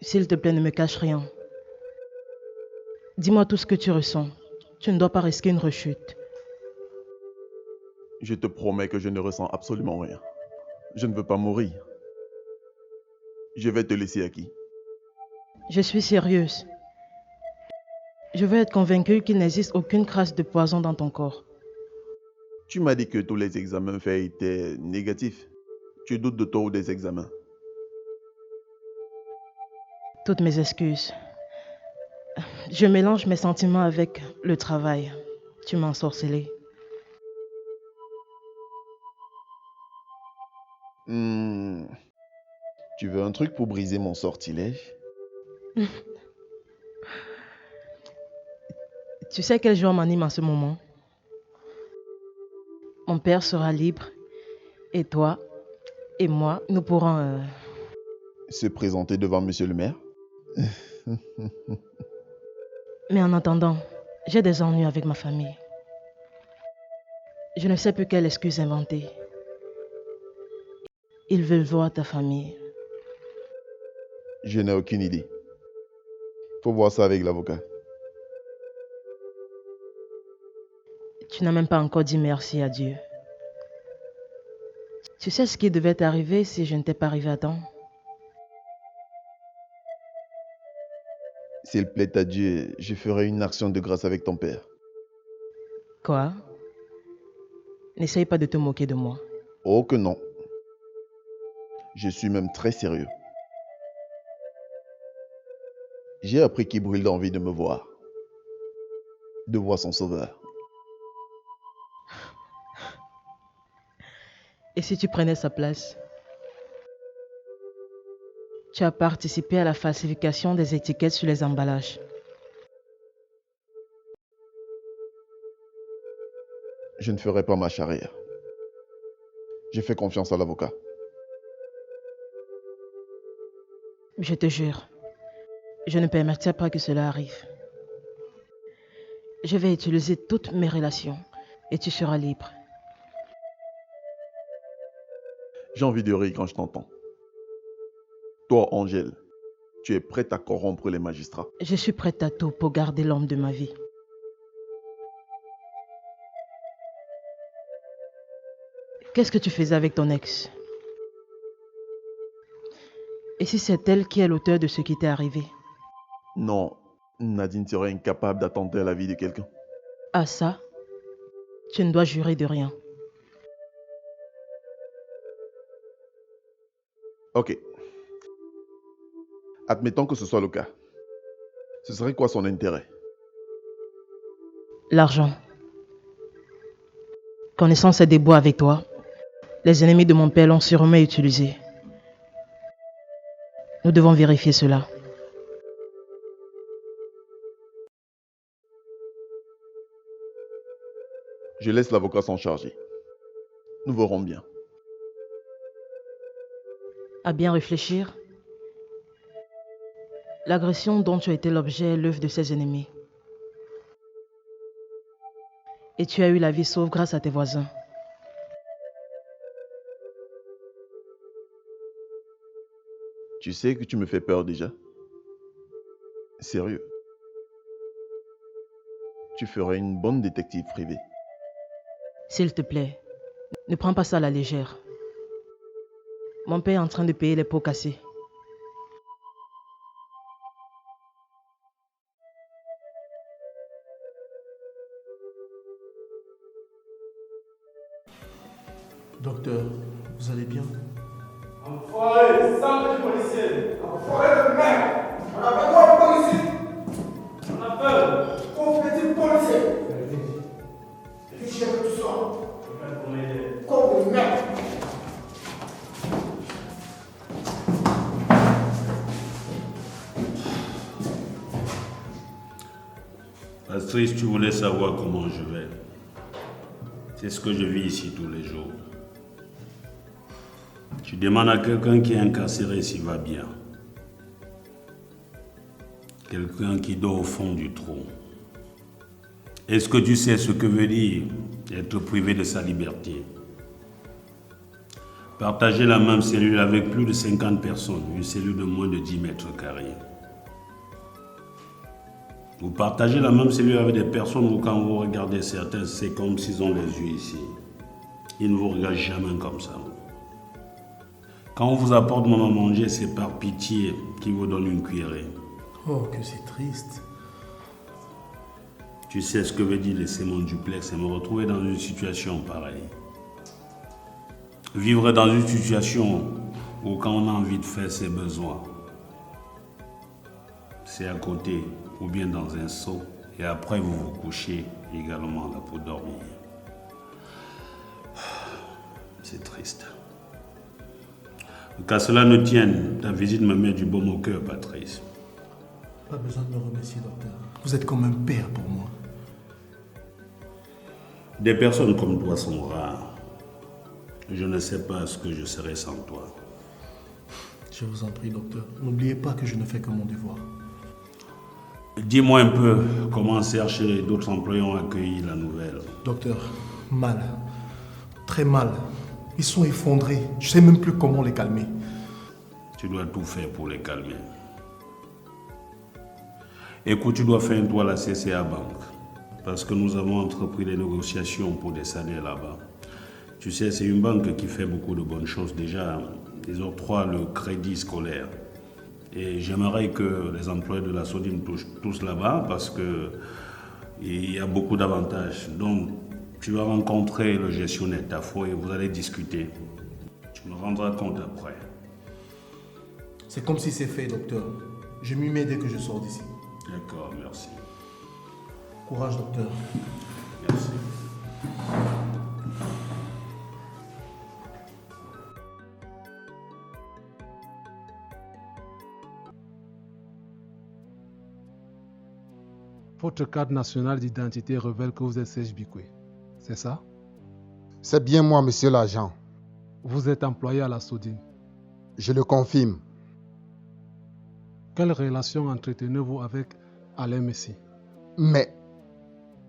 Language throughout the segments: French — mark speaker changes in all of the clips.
Speaker 1: S'il te plaît, ne me cache rien. Dis-moi tout ce que tu ressens. Tu ne dois pas risquer une rechute.
Speaker 2: Je te promets que je ne ressens absolument rien. Je ne veux pas mourir. Je vais te laisser à qui?
Speaker 1: Je suis sérieuse. Je veux être convaincue qu'il n'existe aucune trace de poison dans ton corps.
Speaker 2: Tu m'as dit que tous les examens faits étaient négatifs. Tu doutes de toi ou des examens?
Speaker 1: Toutes mes excuses. Je mélange mes sentiments avec le travail. Tu m'as ensorcelée.
Speaker 2: Tu veux un truc pour briser mon sortilège?
Speaker 1: Tu sais quelle joie m'anime en ce moment? Mon père sera libre et toi et moi, nous pourrons...
Speaker 2: Se présenter devant monsieur le maire?
Speaker 1: Mais en attendant, j'ai des ennuis avec ma famille. Je ne sais plus quelle excuse inventer. Ils veulent voir ta famille.
Speaker 2: Je n'ai aucune idée. Faut voir ça avec l'avocat.
Speaker 1: Tu n'as même pas encore dit merci à Dieu. Tu sais ce qui devait t'arriver si je ne t'ai pas arrivé à temps?
Speaker 2: S'il plaît à Dieu, je ferai une action de grâce avec ton père.
Speaker 1: Quoi? N'essaye pas de te moquer de moi.
Speaker 2: Oh que non. Je suis même très sérieux. J'ai appris qu'il brûle d'envie de me voir. De voir son sauveur.
Speaker 1: Et si tu prenais sa place? Tu as participé à la falsification des étiquettes sur les emballages.
Speaker 2: Je ne ferai pas marche arrière. J'ai fait confiance à l'avocat.
Speaker 1: Je te jure, je ne permettrai pas que cela arrive. Je vais utiliser toutes mes relations et tu seras libre.
Speaker 2: J'ai envie de rire quand je t'entends. Toi, Angèle, tu es prête à corrompre les magistrats.
Speaker 1: Je suis prête à tout pour garder l'homme de ma vie. Qu'est-ce que tu faisais avec ton ex? Et si c'est elle qui est l'auteur de ce qui t'est arrivé?
Speaker 2: Non, Nadine serait incapable d'attenter à la vie de quelqu'un.
Speaker 1: Ah ça, tu ne dois jurer de rien.
Speaker 2: Ok. Admettons que ce soit le cas. Ce serait quoi son intérêt?
Speaker 1: L'argent. Connaissant ces déboires avec toi, les ennemis de mon père l'ont sûrement utilisé. Nous devons vérifier cela.
Speaker 2: Je laisse l'avocat s'en charger. Nous verrons bien.
Speaker 1: À bien réfléchir, l'agression dont tu as été l'objet est l'œuvre de ses ennemis. Et tu as eu la vie sauve grâce à tes voisins.
Speaker 2: Tu sais que tu me fais peur déjà? Sérieux. Tu ferais une bonne détective privée.
Speaker 1: S'il te plaît, ne prends pas ça à la légère. Mon père est en train de payer les pots cassés.
Speaker 3: Docteur, vous allez bien?
Speaker 4: Enfoiré, sale du policier! Enfoiré de merde! On n'a pas le droit de policier! On a peur! Pauvre petit policier! Et puis je veux que tu sois. Con de merde!
Speaker 5: Patrice, tu voulais savoir comment je vais. C'est ce que je vis ici tous les jours. Tu demandes à quelqu'un qui est incarcéré s'il va bien. Quelqu'un qui dort au fond du trou. Est-ce que tu sais ce que veut dire être privé de sa liberté? Partager la même cellule avec plus de 50 personnes, une cellule de moins de 10 mètres carrés. Vous partagez la même cellule avec des personnes où quand vous regardez certains, c'est comme s'ils ont les yeux ici. Ils ne vous regardent jamais comme ça. Quand on vous apporte mon à manger, c'est par pitié qu'ils vous donnent une cuillerée.
Speaker 3: Oh, que c'est triste.
Speaker 5: Tu sais ce que veut dire laisser mon duplex et me retrouver dans une situation pareille. Vivre dans une situation où quand on a envie de faire ses besoins, c'est à côté ou bien dans un seau et après vous vous couchez également là pour dormir. C'est triste. Qu'à cela ne tienne, ta visite me met du baume au cœur, Patrice.
Speaker 3: Pas besoin de me remercier, docteur. Vous êtes comme un père pour moi.
Speaker 5: Des personnes comme toi sont rares. Je ne sais pas ce que je serais sans toi.
Speaker 3: Je vous en prie, docteur. N'oubliez pas que je ne fais que mon devoir.
Speaker 5: Dis-moi un peu comment Serge et d'autres employés ont accueilli la nouvelle.
Speaker 3: Docteur, mal. Très mal. Ils sont effondrés. Je ne sais même plus comment les calmer.
Speaker 5: Tu dois tout faire pour les calmer. Écoute, tu dois faire un tour à la CCA Bank. Parce que nous avons entrepris des négociations pour des salaires là-bas. Tu sais, c'est une banque qui fait beaucoup de bonnes choses déjà. Ils octroient le crédit scolaire. Et j'aimerais que les employés de la Sodine touchent tous là-bas parce qu'il y a beaucoup d'avantages. Donc, tu vas rencontrer le gestionnaire Tafo et vous allez discuter. Tu me rendras compte après.
Speaker 3: C'est comme si c'est fait, docteur. Je m'y mets dès que je sors d'ici.
Speaker 5: D'accord, merci.
Speaker 3: Courage, docteur.
Speaker 5: Merci.
Speaker 6: Votre carte nationale d'identité révèle que vous êtes Serge Bikwe. C'est ça?
Speaker 7: C'est bien moi, monsieur l'agent.
Speaker 6: Vous êtes employé à la Sodine.
Speaker 7: Je le confirme.
Speaker 6: Quelle relation entretenez-vous avec Alain Messi?
Speaker 7: Mais,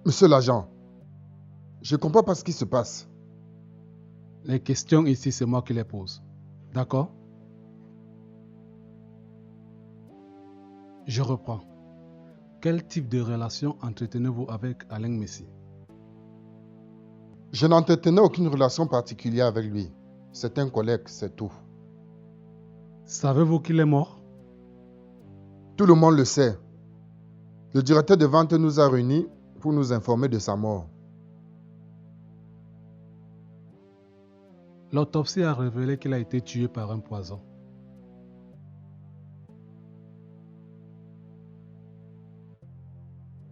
Speaker 7: monsieur l'agent, je ne comprends pas ce qui se passe.
Speaker 6: Les questions ici, c'est moi qui les pose. D'accord? Je reprends. Quel type de relation entretenez-vous avec Alain Messi?
Speaker 7: Je n'entretenais aucune relation particulière avec lui. C'est un collègue, c'est tout.
Speaker 6: Savez-vous qu'il est mort?
Speaker 7: Tout le monde le sait. Le directeur de vente nous a réunis pour nous informer de sa mort.
Speaker 6: L'autopsie a révélé qu'il a été tué par un poison.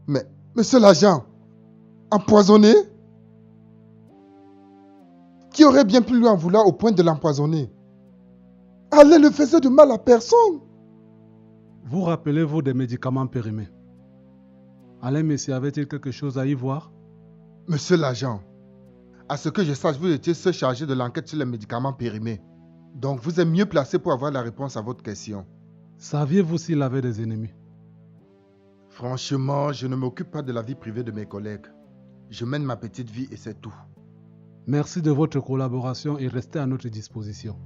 Speaker 7: Mais, monsieur l'agent, empoisonné? Qui aurait bien pu lui en vouloir au point de l'empoisonner? Alain ne faisait de mal à personne.
Speaker 6: Vous rappelez-vous des médicaments périmés? Alain Messi avait-il quelque chose à y voir?
Speaker 7: Monsieur l'agent, à ce que je sache, vous étiez seul chargé de l'enquête sur les médicaments périmés. Donc vous êtes mieux placé pour avoir la réponse à votre question.
Speaker 6: Saviez-vous s'il avait des ennemis?
Speaker 7: Franchement, je ne m'occupe pas de la vie privée de mes collègues. Je mène ma petite vie et c'est tout.
Speaker 6: Merci de votre collaboration et restez à notre disposition.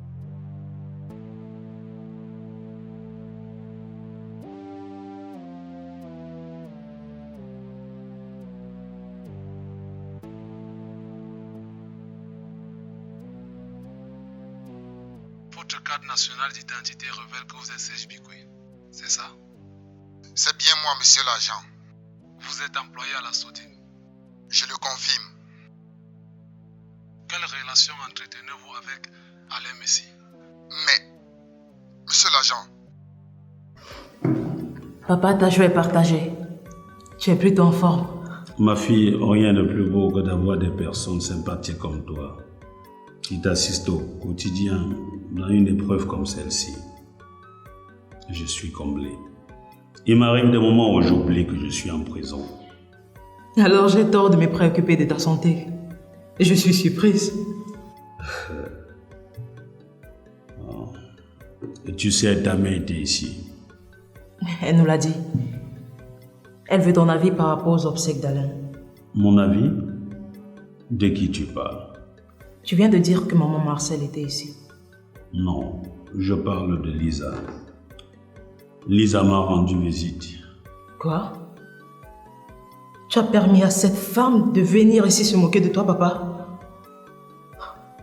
Speaker 6: Votre carte nationale d'identité révèle que vous êtes Serge Bikwe. C'est ça?
Speaker 7: C'est bien moi, monsieur l'agent.
Speaker 6: Vous êtes employé à la Sodine.
Speaker 7: Je le confirme.
Speaker 6: Quelle relation entretenez-vous avec Alain Messi?
Speaker 7: Mais, monsieur l'agent.
Speaker 1: Papa, ta joie est partagée. Tu es plutôt en forme.
Speaker 5: Ma fille, rien de plus beau que d'avoir des personnes sympathiques comme toi qui t'assistent au quotidien dans une épreuve comme celle-ci. Je suis comblé. Il m'arrive des moments où j'oublie que je suis en prison.
Speaker 1: Alors j'ai tort de me préoccuper de ta santé. Je suis surprise.
Speaker 5: Et tu sais, ta mère était ici.
Speaker 1: Elle nous l'a dit. Elle veut ton avis par rapport aux obsèques d'Alain.
Speaker 5: Mon avis? De qui tu parles?
Speaker 1: Tu viens de dire que maman Marcel était ici.
Speaker 5: Non, je parle de Lisa. Lisa m'a rendu visite.
Speaker 1: Quoi? Tu as permis à cette femme de venir ici se moquer de toi, papa?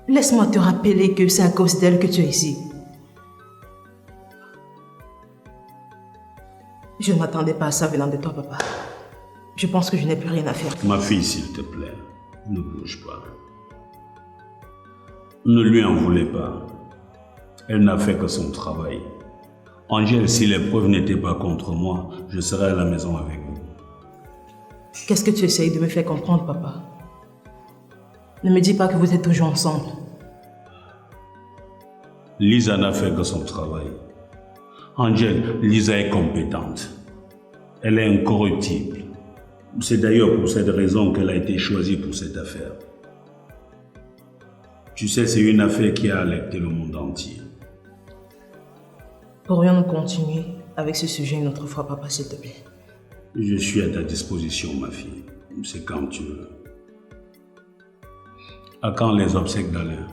Speaker 1: Laisse-moi te rappeler que c'est à cause d'elle que tu es ici. Je ne m'attendais pas à ça venant de toi, papa. Je pense que je n'ai plus rien à faire.
Speaker 5: Ma fille, s'il te plaît, ne bouge pas. Ne lui en voulez pas. Elle n'a fait que son travail. Angèle, si les preuves n'étaient pas contre moi, je serais à la maison avec vous.
Speaker 1: Qu'est-ce que tu essayes de me faire comprendre, papa? Ne me dis pas que vous êtes toujours ensemble.
Speaker 5: Lisa n'a fait que son travail. Angèle, Lisa est compétente. Elle est incorruptible. C'est d'ailleurs pour cette raison qu'elle a été choisie pour cette affaire. Tu sais, c'est une affaire qui a alerté le monde entier.
Speaker 1: Pourrions-nous continuer avec ce sujet une autre fois, papa, s'il te plaît?
Speaker 5: Je suis à ta disposition, ma fille. C'est quand tu veux. À quand les obsèques d'Alain?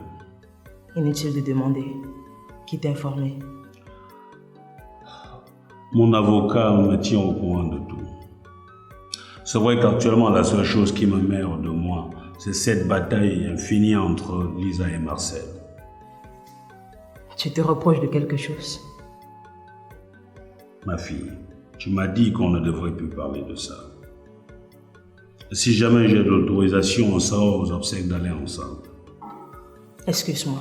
Speaker 1: Inutile de demander. Qui t'a informé?
Speaker 5: Mon avocat me tient au courant de tout. C'est vrai qu'actuellement, la seule chose qui me met hors de moi, c'est cette bataille infinie entre Lisa et Marcel.
Speaker 1: Tu te reproches de quelque chose?
Speaker 5: Ma fille, tu m'as dit qu'on ne devrait plus parler de ça. Si jamais j'ai l'autorisation, on sera aux obsèques d'aller ensemble.
Speaker 1: Excuse-moi.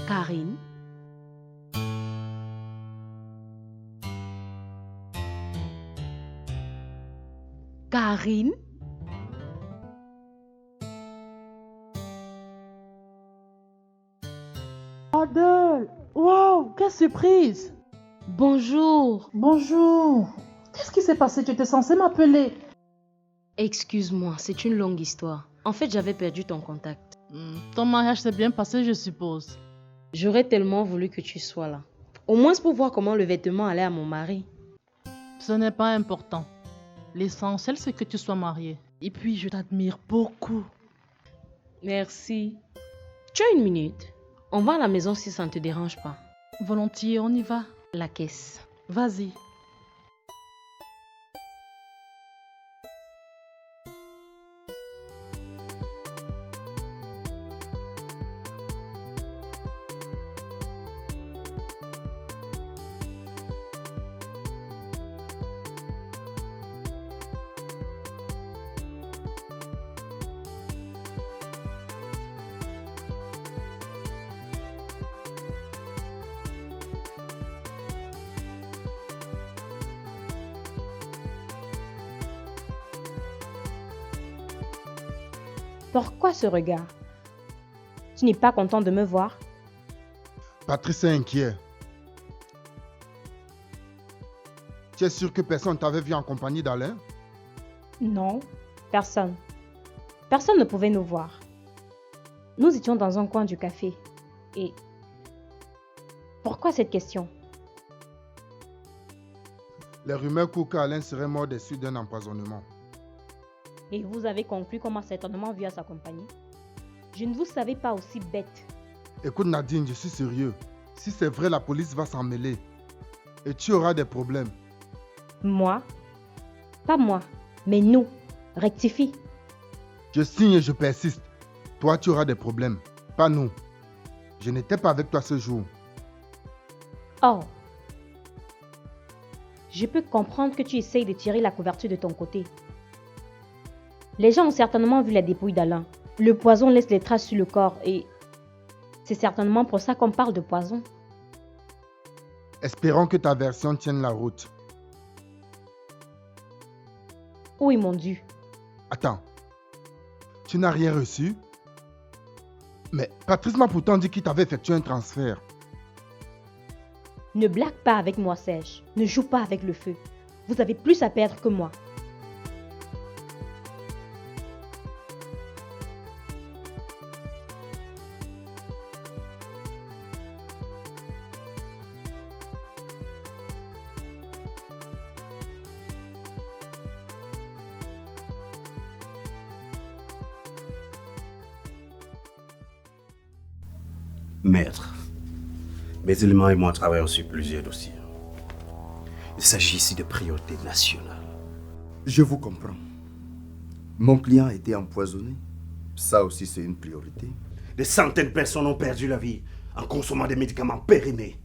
Speaker 8: Karine. Karine.
Speaker 9: Adèle, wow, quelle surprise!
Speaker 8: Bonjour.
Speaker 9: Bonjour. Qu'est-ce qui s'est passé? Tu étais censé m'appeler.
Speaker 8: Excuse-moi, c'est une longue histoire. En fait, j'avais perdu ton contact.
Speaker 9: Ton mariage s'est bien passé, je suppose.
Speaker 8: J'aurais tellement voulu que tu sois là. Au moins pour voir comment le vêtement allait à mon mari.
Speaker 9: Ce n'est pas important. L'essentiel, c'est que tu sois mariée. Et puis, je t'admire beaucoup.
Speaker 8: Merci. Tu as une minute? On va à la maison si ça ne te dérange pas.
Speaker 9: Volontiers, on y va.
Speaker 8: La caisse.
Speaker 9: Vas-y.
Speaker 10: Pourquoi ce regard? Tu n'es pas content de me voir?
Speaker 7: Patrice est inquiet. Tu es sûr que personne t'avait vu en compagnie d'Alain?
Speaker 10: Non, personne. Personne ne pouvait nous voir. Nous étions dans un coin du café. Et pourquoi cette question?
Speaker 7: Les rumeurs courent qu'Alain serait mort des suites d'un empoisonnement.
Speaker 10: Et vous avez conclu qu'on m'a certainement vu à sa compagnie? Je ne vous savais pas aussi bête.
Speaker 7: Écoute Nadine, je suis sérieux. Si c'est vrai, la police va s'en mêler. Et tu auras des problèmes.
Speaker 10: Moi? Pas moi, mais nous. Rectifie.
Speaker 7: Je signe et je persiste. Toi, tu auras des problèmes. Pas nous. Je n'étais pas avec toi ce jour.
Speaker 10: Oh. Je peux comprendre que tu essayes de tirer la couverture de ton côté. Les gens ont certainement vu la dépouille d'Alain. Le poison laisse les traces sur le corps et c'est certainement pour ça qu'on parle de poison.
Speaker 7: Espérons que ta version tienne la route.
Speaker 10: Où est mon dû?
Speaker 7: Attends. Tu n'as rien reçu? Mais Patrice m'a pourtant dit qu'il t'avait effectué un transfert.
Speaker 10: Ne blague pas avec moi, Serge. Ne joue pas avec le feu. Vous avez plus à perdre que moi.
Speaker 5: Maître, mes éléments et moi travaillons sur plusieurs dossiers. Il s'agit ici de priorités nationales.
Speaker 11: Je vous comprends. Mon client a été empoisonné. Ça aussi, c'est une priorité.
Speaker 5: Des centaines de personnes ont perdu la vie en consommant des médicaments périmés.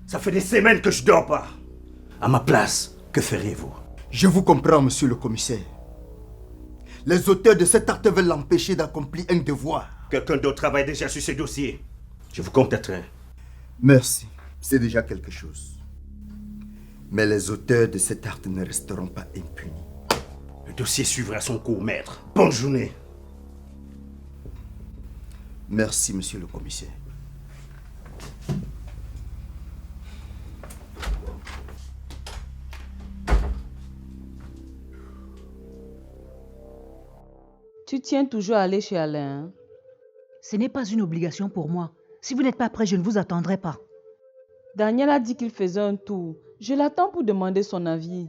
Speaker 5: Ça fait des semaines que je dors pas. À ma place, que feriez-vous?
Speaker 11: Je vous comprends, monsieur le commissaire. Les auteurs de cet acte veulent l'empêcher d'accomplir un devoir.
Speaker 5: Quelqu'un d'autre travaille déjà sur ces dossiers. Je vous contacterai.
Speaker 11: Merci, c'est déjà quelque chose. Mais les auteurs de cet acte ne resteront pas impunis.
Speaker 5: Le dossier suivra son cours, maître. Bonne journée.
Speaker 11: Merci, monsieur le commissaire.
Speaker 12: Tu tiens toujours à aller chez Alain, hein?
Speaker 13: Ce n'est pas une obligation pour moi. Si vous n'êtes pas prêt, je ne vous attendrai pas.
Speaker 12: Daniel a dit qu'il faisait un tour. Je l'attends pour demander son avis.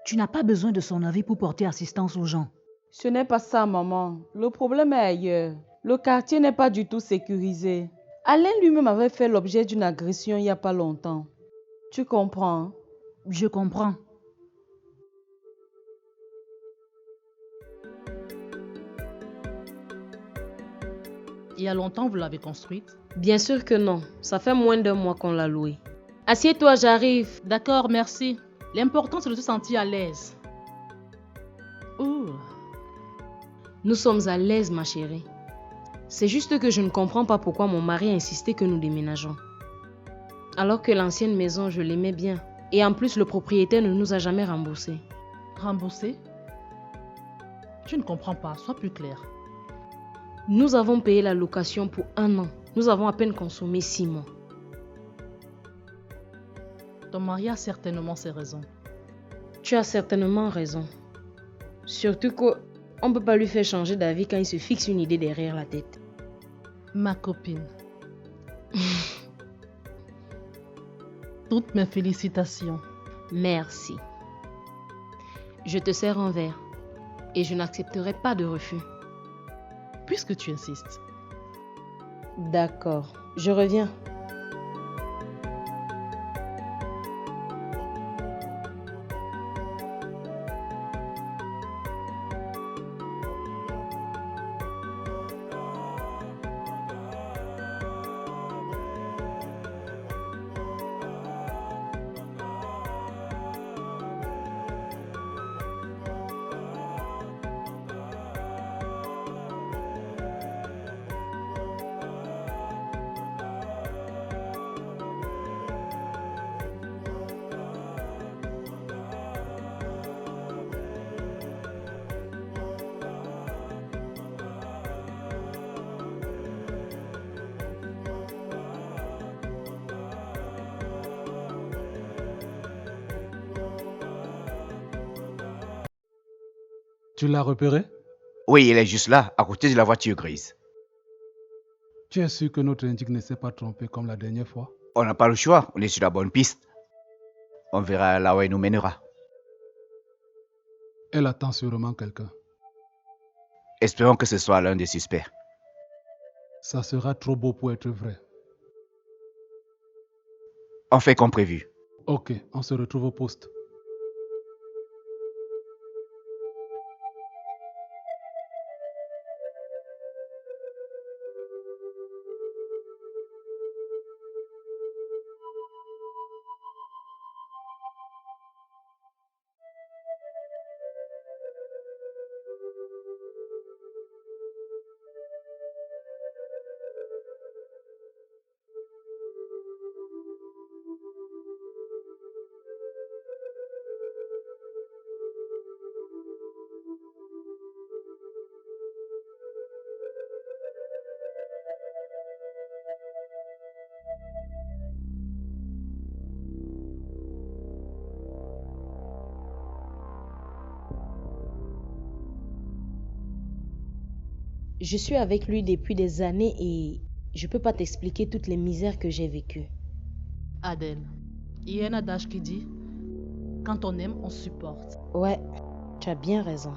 Speaker 13: Tu n'as pas besoin de son avis pour porter assistance aux gens.
Speaker 12: Ce n'est pas ça, maman. Le problème est ailleurs. Le quartier n'est pas du tout sécurisé. Alain lui-même avait fait l'objet d'une agression il n'y a pas longtemps. Tu comprends, hein?
Speaker 13: Je comprends.
Speaker 9: Il y a longtemps vous l'avez construite?
Speaker 8: Bien sûr que non. Ça fait moins d'1 mois qu'on l'a loué. Assieds-toi, j'arrive.
Speaker 9: D'accord, merci. L'important, c'est de se sentir à l'aise. Ouh.
Speaker 8: Nous sommes à l'aise, ma chérie. C'est juste que je ne comprends pas pourquoi mon mari a insisté que nous déménageons. Alors que l'ancienne maison, je l'aimais bien. Et en plus, le propriétaire ne nous a jamais remboursé.
Speaker 9: Remboursé? Je ne comprends pas. Sois plus clair.
Speaker 8: Nous avons payé la location pour 1 an. Nous avons à peine consommé 6 mois.
Speaker 9: Ton mari a certainement ses raisons.
Speaker 8: Tu as certainement raison. Surtout qu'on ne peut pas lui faire changer d'avis quand il se fixe une idée derrière la tête.
Speaker 9: Ma copine. Toutes mes félicitations.
Speaker 8: Merci. Je te sers un verre et je n'accepterai pas de refus.
Speaker 9: Puisque tu insistes.
Speaker 8: D'accord, je reviens.
Speaker 6: Tu l'as repéré?
Speaker 14: Oui, il est juste là, à côté de la voiture grise.
Speaker 6: Tu es sûr que notre indique ne s'est pas trompé comme la dernière fois?
Speaker 14: On n'a pas le choix, on est sur la bonne piste. On verra là où elle nous mènera.
Speaker 6: Elle attend sûrement quelqu'un.
Speaker 14: Espérons que ce soit l'un des suspects.
Speaker 6: Ça sera trop beau pour être vrai.
Speaker 14: On fait comme prévu.
Speaker 6: Ok, on se retrouve au poste.
Speaker 8: Je suis avec lui depuis des années et je peux pas t'expliquer toutes les misères que j'ai vécues.
Speaker 9: Adèle, il y a un adage qui dit quand on aime, on supporte.
Speaker 8: Ouais, tu as bien raison.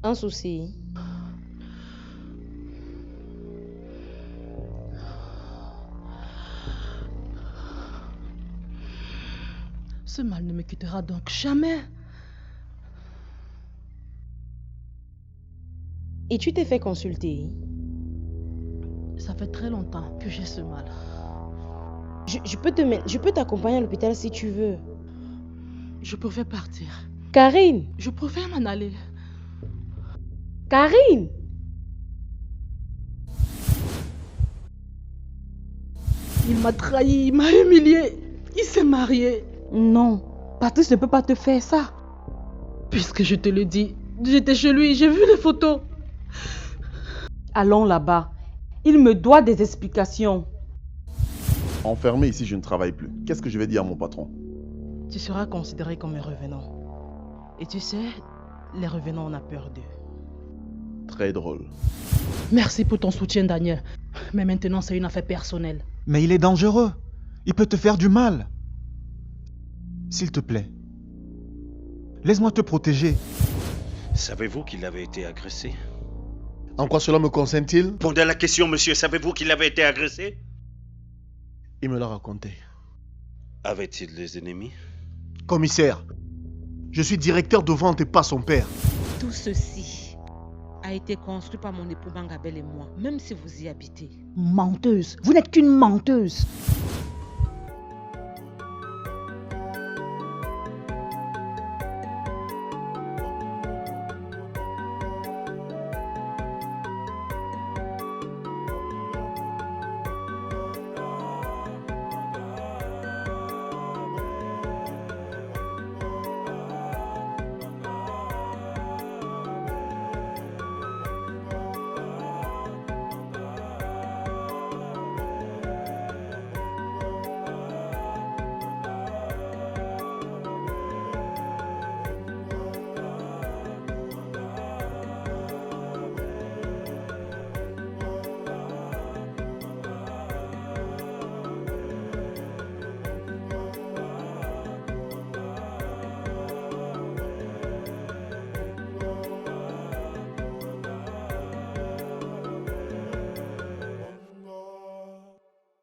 Speaker 8: Un souci.
Speaker 9: Ce mal ne me quittera donc jamais.
Speaker 8: Et tu t'es fait consulter?
Speaker 9: Ça fait très longtemps que j'ai ce mal.
Speaker 8: Je peux t'accompagner à l'hôpital si tu veux.
Speaker 9: Je préfère partir.
Speaker 8: Karine!
Speaker 9: Je préfère m'en aller.
Speaker 8: Karine!
Speaker 9: Il m'a trahi, il m'a humilié. Il s'est marié.
Speaker 12: Non, Patrice ne peut pas te faire ça.
Speaker 9: Puisque je te le dis, j'étais chez lui, j'ai vu les photos.
Speaker 12: Allons là-bas. Il me doit des explications.
Speaker 2: Enfermé ici, je ne travaille plus. Qu'est-ce que je vais dire à mon patron?
Speaker 1: Tu seras considéré comme un revenant. Et tu sais, les revenants, on a peur d'eux.
Speaker 2: Très drôle.
Speaker 9: Merci pour ton soutien, Daniel. Mais maintenant, c'est une affaire personnelle.
Speaker 15: Mais il est dangereux. Il peut te faire du mal. S'il te plaît, laisse-moi te protéger.
Speaker 5: Savez-vous qu'il avait été agressé?
Speaker 3: En quoi cela me concerne-t-il?
Speaker 5: Posez la question, monsieur. Savez-vous qu'il avait été agressé?
Speaker 3: Il me l'a raconté.
Speaker 5: Avait-il des ennemis?
Speaker 3: Commissaire, je suis directeur de vente et pas son père.
Speaker 16: Tout ceci a été construit par mon époux Mangabel et moi, même si vous y habitez.
Speaker 13: Menteuse, vous n'êtes qu'une menteuse.